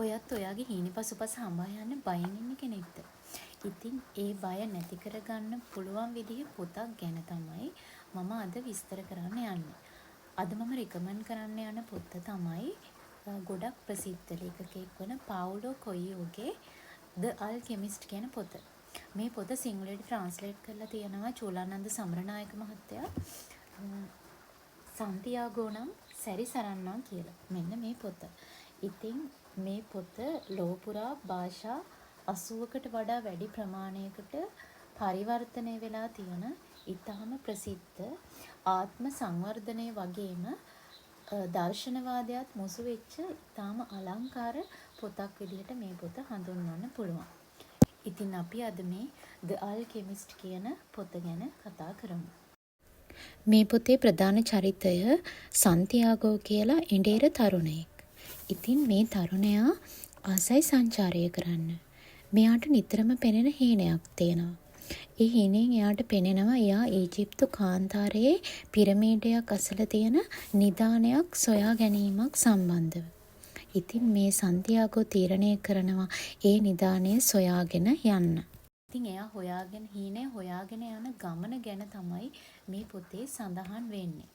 ඔයත් ඔයාගේ හීනි පසුපස හඹා යන්න බයෙන් ඉන්න කෙනෙක්ද? ඉතින් ඒ බය නැති කරගන්න පුළුවන් විදිහේ පොතක් ගැන තමයි මම අද විස්තර කරන්න යන්නේ. අද මම රිකමන්ඩ් කරන්න යන පොත තමයි ගොඩක් ප්‍රසිද්ධ ලේඛකයෙක් වන පාවුලෝ කොයියෝගේ The Alchemist කියන පොත. මේ පොත සිංහලට ට්‍රාන්ස්ලේට් කරලා තියෙනවා චූලානන්ද සමරනායක මහත්තයා. සන්තියාගෝ නම් සැරිසරන්නා කියලා. මෙන්න මේ පොත. ඉතින් මේ පොත ලෝපුරා භාෂා 80කට වඩා වැඩි ප්‍රමාණයකට පරිවර්තනය වෙලා තියෙන ඉතාම ප්‍රසිද්ධ ආත්ම සංවර්ධනය වගේම දර්ශනවාදයත් මුසු වෙච්ච ඉතාම අලංකාර පොතක් විදිහට මේ පොත හඳුන්වන්න පුළුවන්. ඉතින් අපි අද මේ The Alchemist කියන පොත ගැන කතා කරමු. මේ පොතේ ප්‍රධාන චරිතය සන්තියාගෝ කියලා ඉන්ඩේර තරුණයෙක්. ඉතින් මේ තරුණයා ආසයි සංචාරය කරන්න. මෙයාට නිතරම පෙනෙන හීනයක් තියෙනවා. ඒ හීනෙන් එයාට පෙනෙනවා එයා ඊජිප්තු කාන්තාරයේ පිරමීඩයක් අසල තියෙන නිදානයක් සොයා ගැනීමක් සම්බන්ධව. ඉතින් මේ සන්තියාගෝ තීරණය කරනවා ඒ නිදානය සොයාගෙන යන්න. ඉතින් එයා හීනය හොයාගෙන යන ගමන ගැන තමයි මේ පොතේ සඳහන් වෙන්නේ.